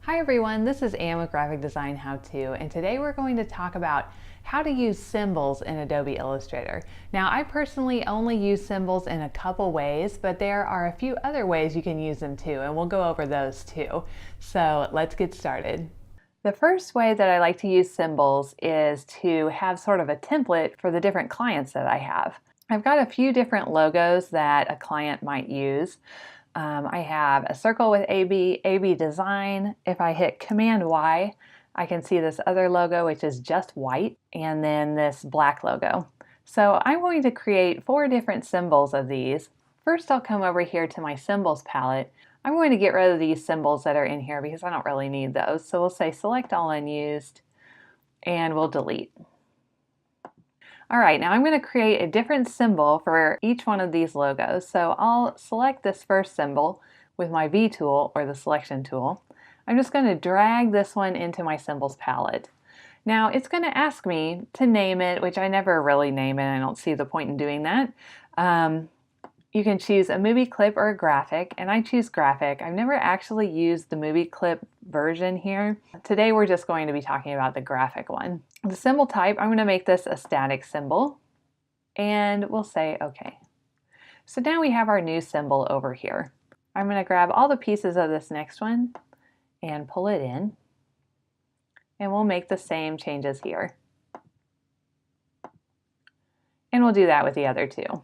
Hi everyone, this is Anne with Graphic Design How To, and today we're going to talk about how to use symbols in Adobe Illustrator. Now, I personally only use symbols in a couple ways, but there are a few other ways you can use them too, and we'll go over those too. So let's get started. The first way that I like to use symbols is to have sort of a template for the different clients that I have. I've got a few different logos that a client might use. I have a circle with AB design. If I hit Command Y, I can see this other logo, which is just white, and then this black logo. So I'm going to create 4 different symbols of these. First, I'll come over here to my symbols palette. I'm going to get rid of these symbols that are in here because I don't really need those. So we'll say select all unused, and we'll delete. All right, now I'm going to create a different symbol for each one of these logos. So I'll select this first symbol with my V tool or the selection tool. I'm just going to drag this one into my symbols palette. Now it's going to ask me to name it, which I never really name it. I don't see the point in doing that. You can choose a movie clip or a graphic, and I choose graphic. I've never actually used the movie clip version here. Today we're just going to be talking about the graphic one. The symbol type, I'm going to make this a static symbol, and we'll say OK. So now we have our new symbol over here. I'm going to grab all the pieces of this next one and pull it in, and we'll make the same changes here. And we'll do that with the other two.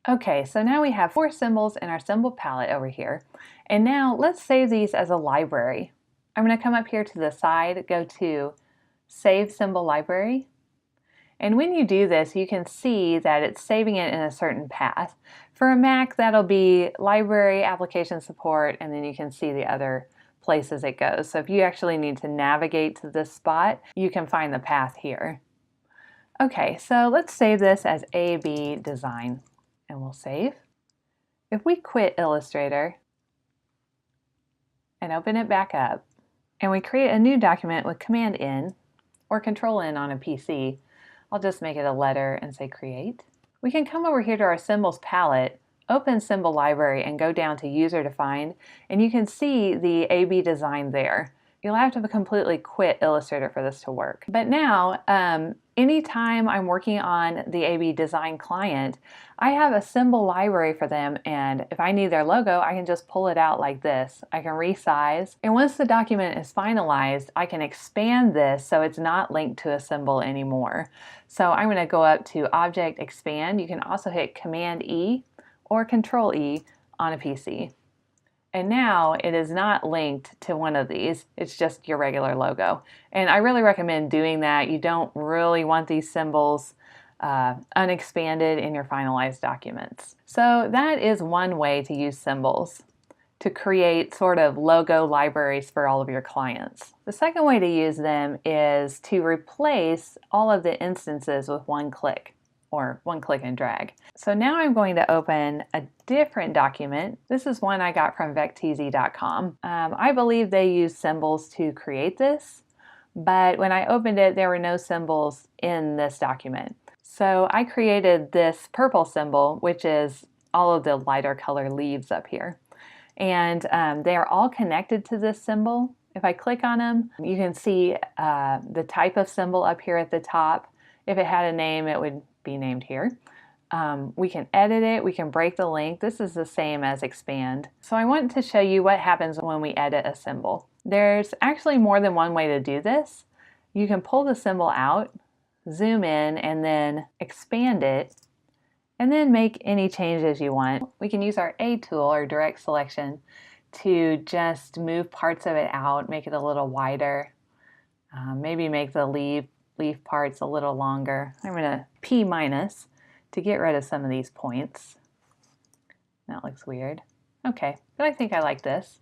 Okay, so now we have 4 symbols in our symbol palette over here. And now let's save these as a library. I'm going to come up here to the side, go to Save Symbol Library. And when you do this, you can see that it's saving it in a certain path. For a Mac, that'll be Library, Application Support, and then you can see the other places it goes. So if you actually need to navigate to this spot, you can find the path here. Okay, so let's save this as AB Design. And we'll save. If we quit Illustrator and open it back up, and we create a new document with Command N or Control N on a PC, I'll just make it a letter and say Create. We can come over here to our Symbols palette, open Symbol Library, and go down to User Defined, and you can see the AB Design there. You'll have to completely quit Illustrator for this to work. But now, anytime I'm working on the AB Design client, I have a symbol library for them, and if I need their logo, I can just pull it out like this. I can resize, and once the document is finalized, I can expand this so it's not linked to a symbol anymore. So I'm going to go up to Object Expand. You can also hit Command E or Control E on a PC. And now it is not linked to one of these, it's just your regular logo. And I really recommend doing that. You don't really want these symbols unexpanded in your finalized documents. So that is one way to use symbols, to create sort of logo libraries for all of your clients. The second way to use them is to replace all of the instances with one click, or one click and drag. So now I'm going to open a different document. This is one I got from vecteezy.com. I believe they use symbols to create this, but when I opened it, there were no symbols in this document. So I created this purple symbol, which is all of the lighter color leaves up here. And they are all connected to this symbol. If I click on them, you can see the type of symbol up here at the top. If it had a name, it would be named here. We can edit it, we can break the link. This is the same as expand. So I want to show you what happens when we edit a symbol. There's actually more than one way to do this. You can pull the symbol out, zoom in, and then expand it, and then make any changes you want. We can use our A tool or direct selection to just move parts of it out, make it a little wider, maybe make the leaf parts a little longer. I'm going to P- to get rid of some of these points. That looks weird. Okay, but I think I like this.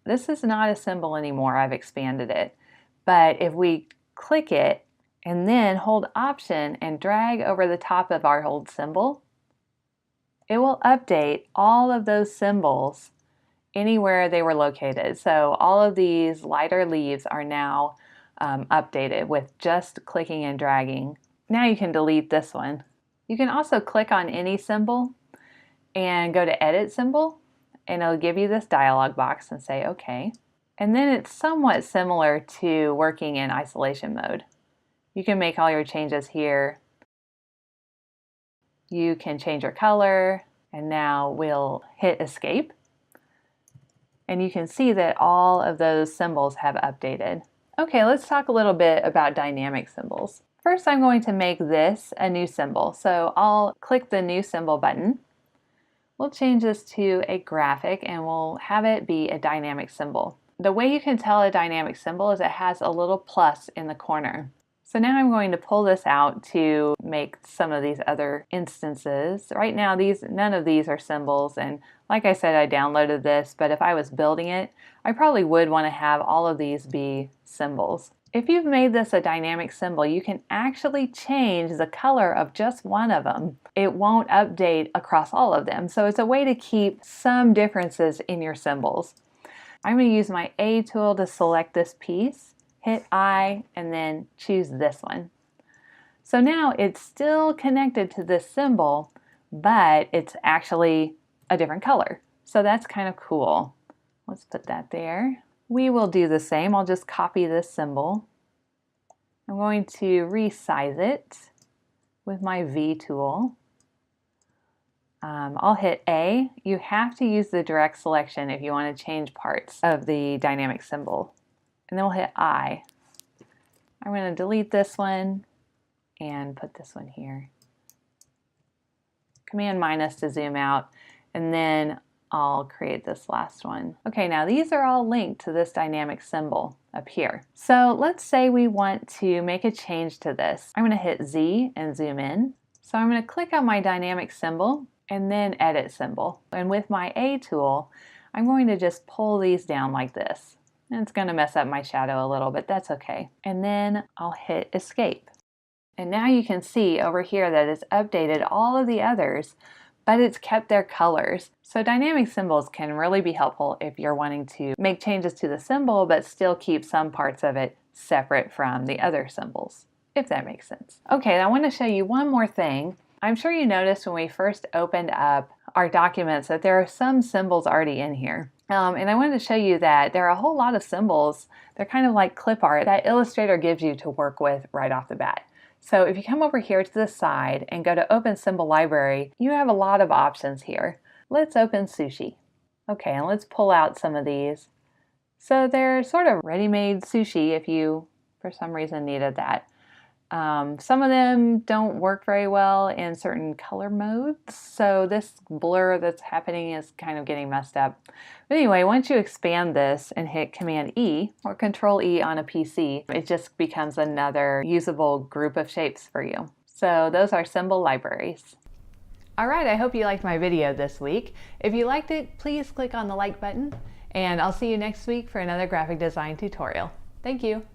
This is not a symbol anymore. I've expanded it. But if we click it and then hold Option and drag over the top of our old symbol, it will update all of those symbols anywhere they were located. So all of these lighter leaves are now updated with just clicking and dragging. Now you can delete this one. You can also click on any symbol and go to Edit Symbol, and it'll give you this dialog box and say OK. And then it's somewhat similar to working in isolation mode. You can make all your changes here. You can change your color, and now we'll hit escape. And you can see that all of those symbols have updated. Okay, let's talk a little bit about dynamic symbols. First, I'm going to make this a new symbol. So I'll click the new symbol button. We'll change this to a graphic and we'll have it be a dynamic symbol. The way you can tell a dynamic symbol is it has a little plus in the corner. So now I'm going to pull this out to make some of these other instances. Right now, none of these are symbols, and like I said, I downloaded this, but if I was building it, I probably would want to have all of these be symbols. If you've made this a dynamic symbol, you can actually change the color of just one of them. It won't update across all of them, so it's a way to keep some differences in your symbols. I'm going to use my A tool to select this piece. Hit I, and then choose this one. So now it's still connected to this symbol, but it's actually a different color. So that's kind of cool. Let's put that there. We will do the same. I'll just copy this symbol. I'm going to resize it with my V tool. I'll hit A. You have to use the direct selection if you want to change parts of the dynamic symbol. And then we'll hit I. I'm going to delete this one and put this one here. Command minus to zoom out, and then I'll create this last one. Okay, now these are all linked to this dynamic symbol up here. So let's say we want to make a change to this. I'm going to hit Z and zoom in. So I'm going to click on my dynamic symbol and then edit symbol. And with my A tool, I'm going to just pull these down like this. And it's going to mess up my shadow a little, but that's okay. And then I'll hit escape. And now you can see over here that it's updated all of the others, but it's kept their colors. So dynamic symbols can really be helpful if you're wanting to make changes to the symbol, but still keep some parts of it separate from the other symbols, if that makes sense. Okay, I want to show you one more thing. I'm sure you noticed when we first opened up our documents that there are some symbols already in here. And I wanted to show you that there are a whole lot of symbols. They're kind of like clip art that Illustrator gives you to work with right off the bat. So if you come over here to the side and go to Open Symbol Library, you have a lot of options here. Let's open sushi. Okay, and let's pull out some of these. So they're sort of ready-made sushi if you, for some reason, needed that. Some of them don't work very well in certain color modes, so this blur that's happening is kind of getting messed up. But anyway, once you expand this and hit Command E or Control E on a PC, it just becomes another usable group of shapes for you. So those are symbol libraries. Alright, I hope you liked my video this week. If you liked it, please click on the like button, and I'll see you next week for another graphic design tutorial. Thank you.